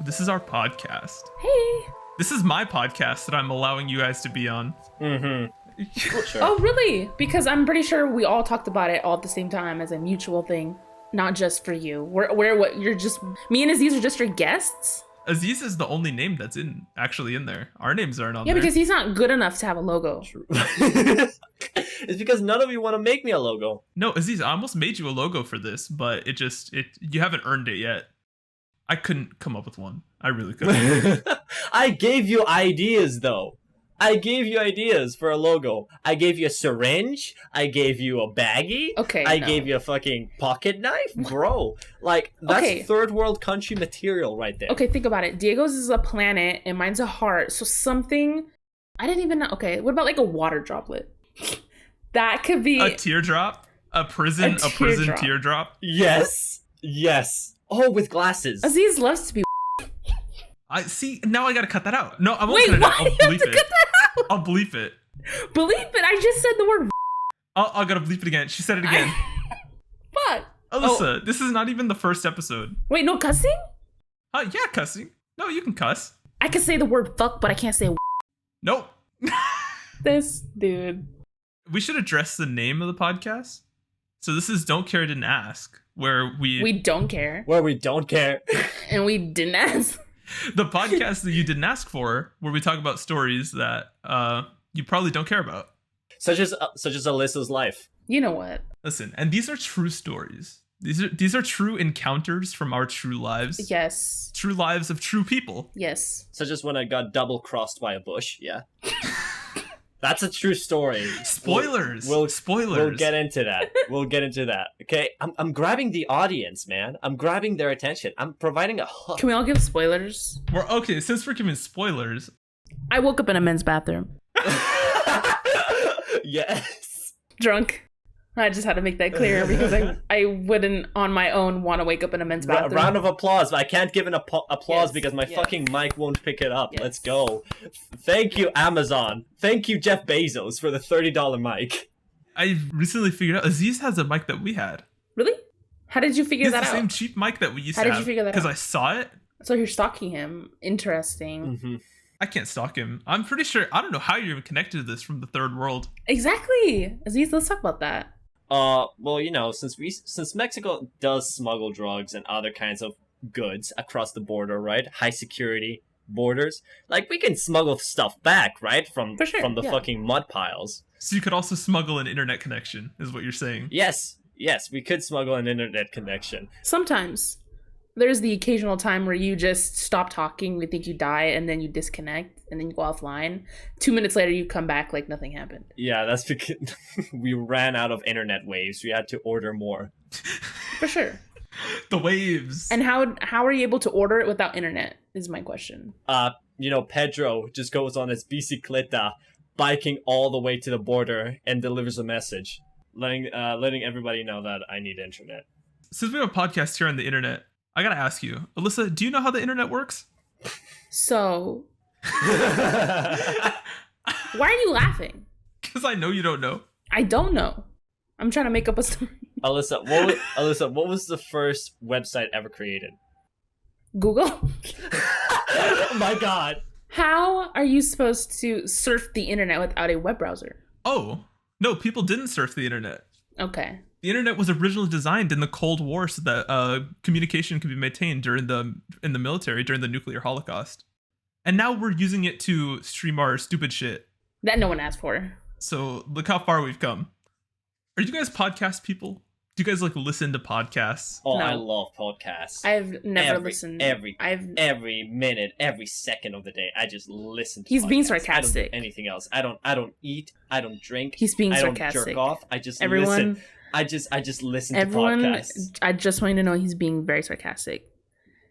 This is our podcast. Hey. This is my podcast that I'm allowing you guys to be on. Mm-hmm. Sure. Oh, really? Because I'm pretty sure we all talked about it all at the same time as a mutual thing, not just for you. You're just me and Aziz are just your guests. Aziz is the only name that's actually in there. Our names aren't on Yeah, there. because he's not good enough to have a logo. True. It's because none of you want to make me a logo. No, Aziz, I almost made you a logo for this, but you haven't earned it yet. I couldn't come up with one. I really couldn't. I gave you ideas, though. I gave you ideas for a logo. I gave you a syringe. I gave you a baggie. Okay, I no. gave you a fucking pocket knife, bro. Like, that's Okay. third world country material right there. Okay, think about it. Diego's is a planet and mine's a heart. So something I didn't even know. Okay, what about like a water droplet? That could be A teardrop? A prison teardrop? Yes. Yes. Oh, with glasses. Aziz loves to be. I see. Now I gotta cut that out. No, I won't Wait, cut it why out. do I'll you have bleep to it. cut that out? I'll bleep it. Believe it. I just said the word. I gotta bleep it again. She said it again. Fuck. Alyssa, this is not even the first episode. Wait, no cussing? Yeah, cussing. No, you can cuss. I can say the word fuck, but I can't say Nope. this dude. We should address the name of the podcast. So this is Don't Care, Didn't Ask, where We don't care. Where we don't care. And we didn't ask. the podcast that you didn't ask for, where we talk about stories that you probably don't care about. Such as Alyssa's life. You know what? Listen, and these are true stories. These are true encounters from our true lives. Yes. True lives of true people. Yes. Such as when I got double crossed by a bush. Yeah. That's a true story. Spoilers. Spoilers. We'll get into that. Okay, I'm grabbing the audience, man. I'm grabbing their attention. I'm providing a hook. Can we all give spoilers? Okay, since we're giving spoilers, I woke up in a men's bathroom. Yes. Drunk. I just had to make that clear because I wouldn't on my own want to wake up in a men's bathroom. Round of applause. But I can't give an applause Yes, because my yes. fucking mic won't pick it up. Yes. Let's go. Thank you, Amazon. Thank you, Jeff Bezos, for the $30 mic. I recently figured out Aziz has a mic that we had. Really? How did you figure It's that the same out? cheap mic that we used How to did have. you figure that Because out? I saw it. So you're stalking him. Interesting. Mm-hmm. I can't stalk him. I'm pretty sure. I don't know how you're even connected to this from the third world. Exactly. Aziz, let's talk about that. Well, you know, since Mexico does smuggle drugs and other kinds of goods across the border, right? High security borders. Like, we can smuggle stuff back, right? From For sure, the yeah. fucking mud piles. So you could also smuggle an internet connection, is what you're saying. Yes, we could smuggle an internet connection. Sometimes there's the occasional time where you just stop talking, we think you die, and then you disconnect, and then you go offline. 2 minutes later, you come back like nothing happened. Yeah, that's because we ran out of internet waves. We had to order more. For sure. The waves. And how are you able to order it without internet is my question. You know, Pedro just goes on his bicicleta, biking all the way to the border and delivers a message, letting everybody know that I need internet. Since we have a podcast here on the internet, I gotta ask you, Alyssa, do you know how the internet works? So, why are you laughing? Because I know you don't know. I don't know. I'm trying to make up a story. Alyssa, what was the first website ever created? Google? Oh my god. How are you supposed to surf the internet without a web browser? Oh, no, people didn't surf the internet. Okay. The internet was originally designed in the Cold War so that communication could be maintained in the military during the nuclear holocaust. And now we're using it to stream our stupid shit. That no one asked for. So look how far we've come. Are you guys podcast people? Do you guys like listen to podcasts? Oh, No. I love podcasts. I've never listened. Every minute, every second of the day, I just listen to He's being podcasts. I don't sarcastic. do anything else. I don't eat, I don't drink. He's being I don't sarcastic. jerk off. I just Everyone, listen. I just listen to everyone, podcasts. I just want you to know he's being very sarcastic.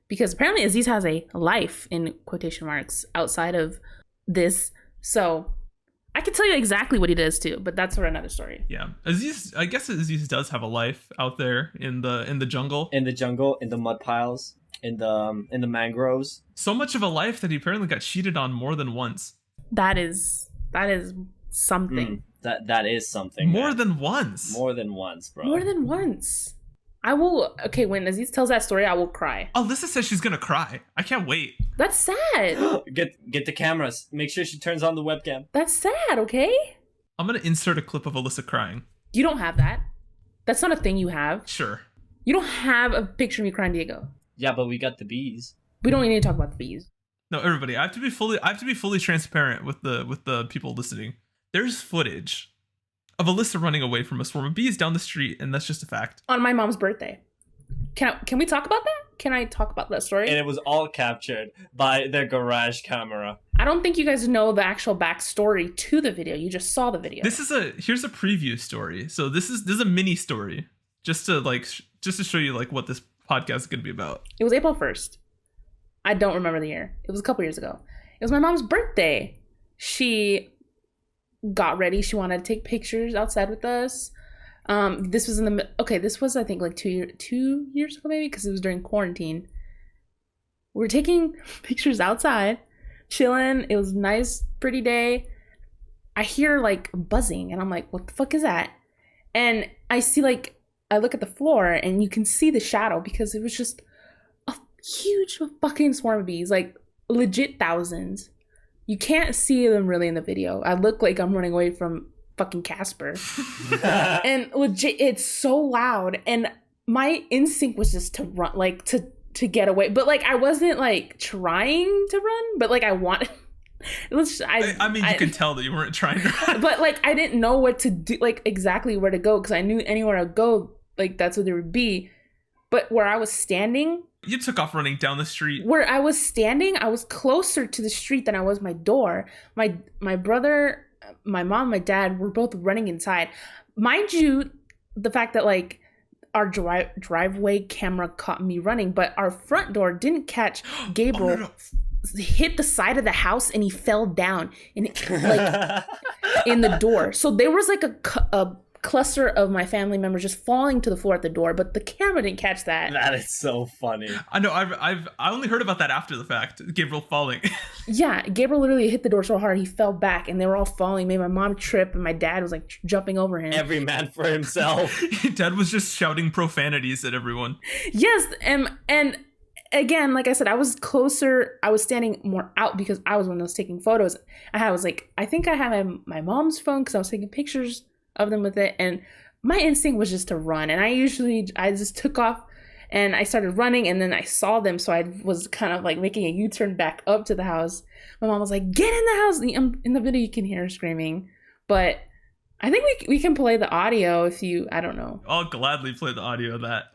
Because apparently Aziz has a life, in quotation marks, outside of this. So I can tell you exactly what he does too, but that's for another story. Yeah, Aziz. I guess Aziz does have a life out there in the jungle. In the jungle, in the mud piles, in the mangroves. So much of a life that he apparently got cheated on more than once. That is something. That is something. More man. than once. More than once, bro. More than once. I will. Okay, when Aziz tells that story, I will cry. Alyssa says she's gonna cry. I can't wait. That's sad. Get the cameras. Make sure she turns on the webcam. That's sad. Okay. I'm gonna insert a clip of Alyssa crying. You don't have that. That's not a thing you have. Sure. You don't have a picture of me crying, Diego. Yeah, but we got the bees. We don't need to talk about the bees. No, everybody. I have to be fully transparent with the people listening. There's footage of Alyssa running away from a swarm of bees down the street, and that's just a fact. On my mom's birthday. Can we talk about that? Can I talk about that story? And it was all captured by their garage camera. I don't think you guys know the actual backstory to the video. You just saw the video. Here's a preview story. So this is a mini story, just to show you like what this podcast is gonna be about. It was April 1st. I don't remember the year. It was a couple years ago. It was my mom's birthday. She got ready. She wanted to take pictures outside with us. This was this was I think like 2 years ago maybe, because it was during quarantine. We were taking pictures outside, chilling. It was a nice, pretty day. I hear like buzzing, and I'm like, what the fuck is that? And I see I look at the floor, and you can see the shadow, because it was just a huge fucking swarm of bees, like legit thousands. You can't see them really in the video. I look like I'm running away from fucking Casper. And legit, it's so loud. And my instinct was just to run, like to get away. But like I wasn't like trying to run, but like I wanted. I mean, you could tell that you weren't trying to run. But like I didn't know what to do, like exactly where to go, because I knew anywhere I go, like that's where there would be. But where I was standing, you took off running down the street. Where I was standing, I was closer to the street than I was my door. My brother, my mom, my dad were both running inside. Mind you, the fact that like our driveway camera caught me running, but our front door didn't catch Gabriel. No. Hit the side of the house and he fell down in the door. So there was like a cluster of my family members just falling to the floor at the door, but the camera didn't catch that. That is so funny. I know. I only heard about that after the fact. Gabriel falling. Yeah, Gabriel literally hit the door so hard he fell back, and they were all falling. Made my mom trip, and my dad was like jumping over him. Every man for himself. Dad was just shouting profanities at everyone. Yes, and again, like I said, I was closer. I was standing more out because I was one that was taking photos. I think I have my mom's phone because I was taking pictures of them with it, and my instinct was just to run. And I just took off and I started running, and then I saw them, so I was kind of like making a U-turn back up to the house. My mom was like, "Get in the house!" In the video, you can hear her screaming, but I think we can play the audio if you. I don't know. I'll gladly play the audio of that.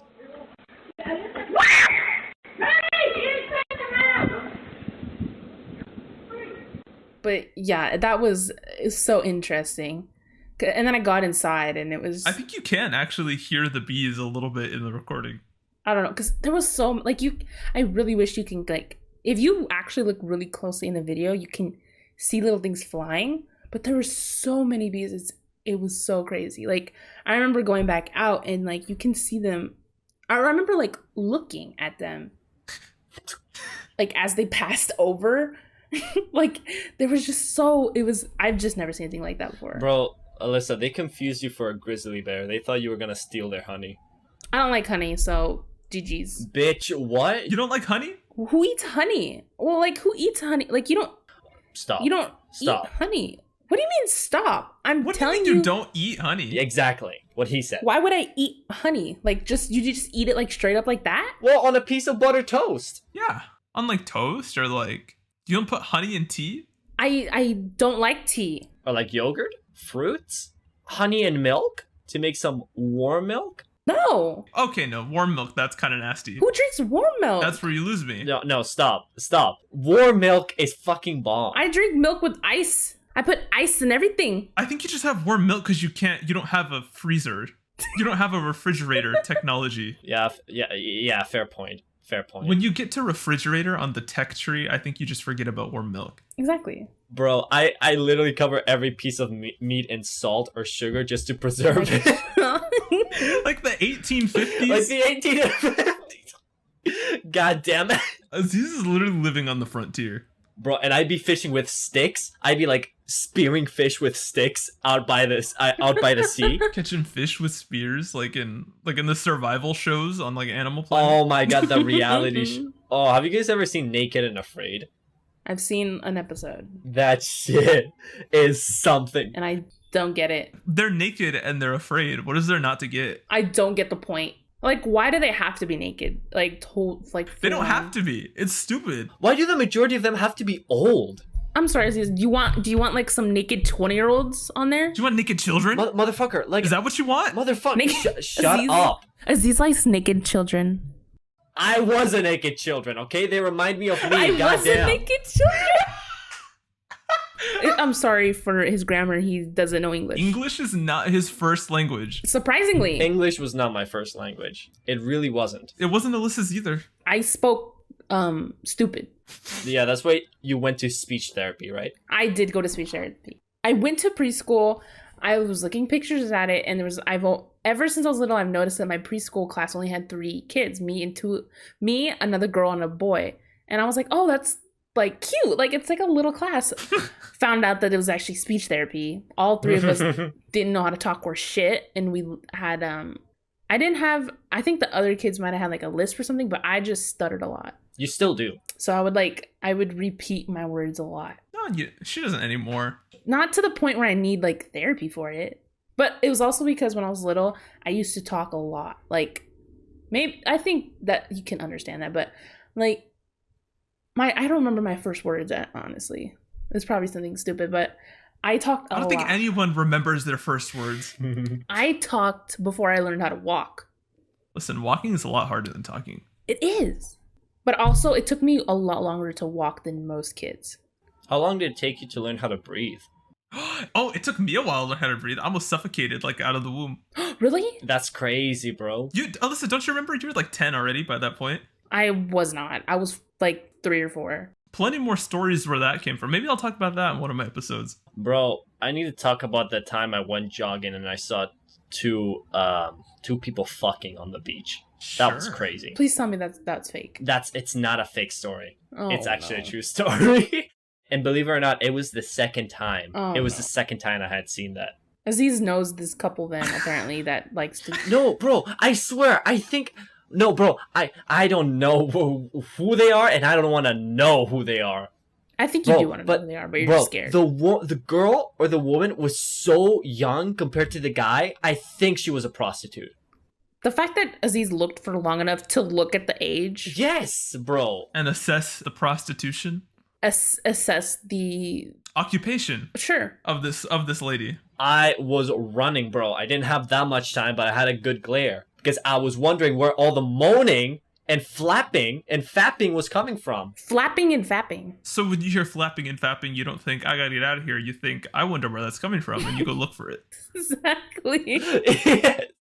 But yeah, that was so interesting. And then I got inside, and it was. I think you can actually hear the bees a little bit in the recording. I don't know, because there was so like I really wish you can like, if you actually look really closely in the video, you can see little things flying. But there were so many bees. It was so crazy. Like I remember going back out, and like you can see them. I remember like looking at them, like as they passed over. Like there was just I've just never seen anything like that before. Bro, Alyssa, they confused you for a grizzly bear. They thought you were gonna steal their honey. I don't like honey, so GG's. Bitch, what? You don't like honey? Who eats honey? Well, like who eats honey? Like you don't. Stop. You don't Stop. eat honey. What do you mean stop? I'm What telling do you mean you don't eat honey? Exactly what he said. Why would I eat honey? Like you just eat it like straight up like that? Well, on a piece of buttered toast. Yeah, on like toast, or like you don't put honey in tea. I don't like tea. Or like yogurt, fruits, honey and milk to make some warm milk. No. Okay, no, warm milk, that's kind of nasty. Who drinks warm milk? That's where you lose me. No, stop. Warm milk is fucking bomb. I drink milk with ice. I put ice in everything. I think you just have warm milk because you don't have a freezer. You don't have a refrigerator technology. Yeah, fair point. When you get to refrigerator on the tech tree, I think you just forget about warm milk. Exactly. Bro, I literally cover every piece of meat in salt or sugar just to preserve it. Like the 1850s? Like the 1850s. God damn it. Aziz is literally living on the frontier. Bro, and I'd be fishing with sticks. I'd be like spearing fish with sticks out by the sea. Catching fish with spears, like in the survival shows on like Animal Planet. Oh my god, the reality. Oh, have you guys ever seen Naked and Afraid? I've seen an episode. That shit is something. And I don't get it. They're naked and they're afraid. What is there not to get? I don't get the point. Like, why do they have to be naked? Like, they don't have to be. It's stupid. Why do the majority of them have to be old? I'm sorry, Aziz. Do you want like some naked 20-year-olds on there? Do you want naked children? Motherfucker, like, is that what you want? Motherfucker, shut up. Aziz likes naked children. I was a naked children, okay? They remind me of me. I goddamn. was a naked children. I'm sorry for his grammar. He doesn't know English. English is not his first language. Surprisingly. English was not my first language. It really wasn't. It wasn't Alyssa's either. I spoke stupid. Yeah, that's why you went to speech therapy, right? I did go to speech therapy. I went to preschool. I was looking pictures at it, and ever since I was little, I've noticed that my preschool class only had 3 kids, me, another girl, and a boy. And I was like, oh, that's like cute. Like, it's like a little class. Found out that it was actually speech therapy. All 3 of us didn't know how to talk or shit. And we had, I think the other kids might have had like a lisp or something, but I just stuttered a lot. You still do. So I would repeat my words a lot. No, she doesn't anymore. Not to the point where I need like therapy for it. But it was also because when I was little, I used to talk a lot. Like, maybe, I think that you can understand that, but like, I don't remember my first words, honestly. It's probably something stupid, but I talked a lot. I don't think anyone remembers their first words. I talked before I learned how to walk. Listen, walking is a lot harder than talking. It is. But also, it took me a lot longer to walk than most kids. How long did it take you to learn how to breathe? Oh, it took me a while to learn how to breathe. I almost suffocated, like, out of the womb. Really? That's crazy, bro. Alyssa, don't you remember? You were like 10 already by that point. I was not. I was like 3 or 4. Plenty more stories where that came from. Maybe I'll talk about that in one of my episodes. Bro, I need to talk about that time I went jogging and I saw two people fucking on the beach. Sure. That was crazy. Please tell me that's fake. It's not a fake story. Oh, it's actually no. a true story. And believe it or not, it was the second time. Oh, it was no. the second time I had seen that. Aziz knows this couple then, apparently, that likes to... No, bro, I swear, I think... No, bro, I don't know who they are, and I don't want to know who they are. I think you do want to know who they are, but you're just scared. The girl or the woman was so young compared to the guy, I think she was a prostitute. The fact that Aziz looked for long enough to look at the age... Yes, bro. And assess the prostitution. Assess the... occupation. Sure. Of this lady. I was running, bro. I didn't have that much time, but I had a good glare. Because I was wondering where all the moaning and flapping and fapping was coming from. Flapping and fapping. So when you hear flapping and fapping, you don't think, I gotta get out of here. You think, I wonder where that's coming from, and you go look for it. Exactly.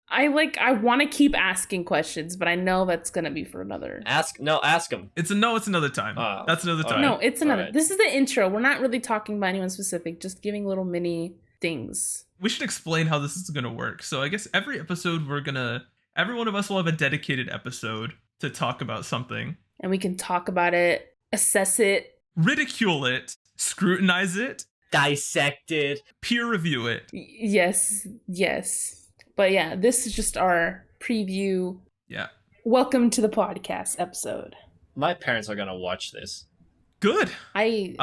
I want to keep asking questions, but I know that's going to be for another. Ask him. It's another time. That's another time. Right. No, it's another. Right. This is the intro. We're not really talking about anyone specific, just giving little mini things. We should explain how this is going to work. So I guess every episode every one of us will have a dedicated episode to talk about something. And we can talk about it, assess it, ridicule it, scrutinize it, dissect it, peer review it. Yes. But yeah, this is just our preview. Yeah. Welcome to the podcast episode. My parents are gonna watch this. Good. I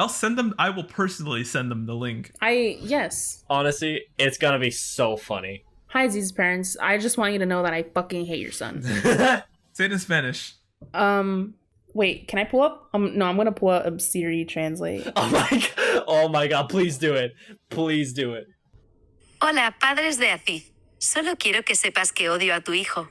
will personally send them the link. Yes. Honestly, it's gonna be so funny. Hi, Aziz's parents. I just want you to know that I fucking hate your son. Say it in Spanish. Wait, can I pull up? No, I'm gonna pull up Siri Translate. Oh my god, please do it. Please do it. Hola, padres de Aziz. Solo quiero que sepas que odio a tu hijo.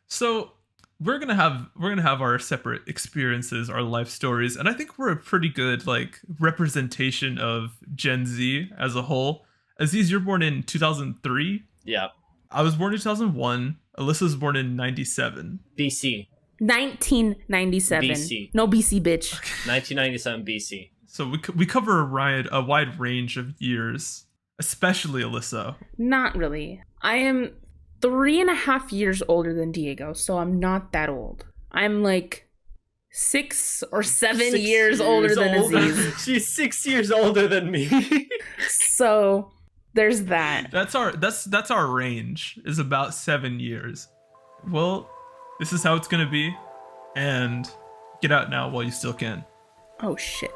So we're gonna have our separate experiences, our life stories, and I think we're a pretty good representation of Gen Z as a whole. Aziz, you're born in 2003. Yeah. I was born in 2001. Alyssa was born in 97. BC. 1997. BC. No BC, bitch. 1997 BC. So we cover a wide range of years, especially Alyssa. Not really. I am 3.5 years older than Diego, so I'm not that old. I'm like 6 or 7 6 years older than older. Aziz. She's 6 years older than me. So there's that. That's our range, is about 7 years. Well, this is how it's gonna be, and get out now while you still can. Oh shit.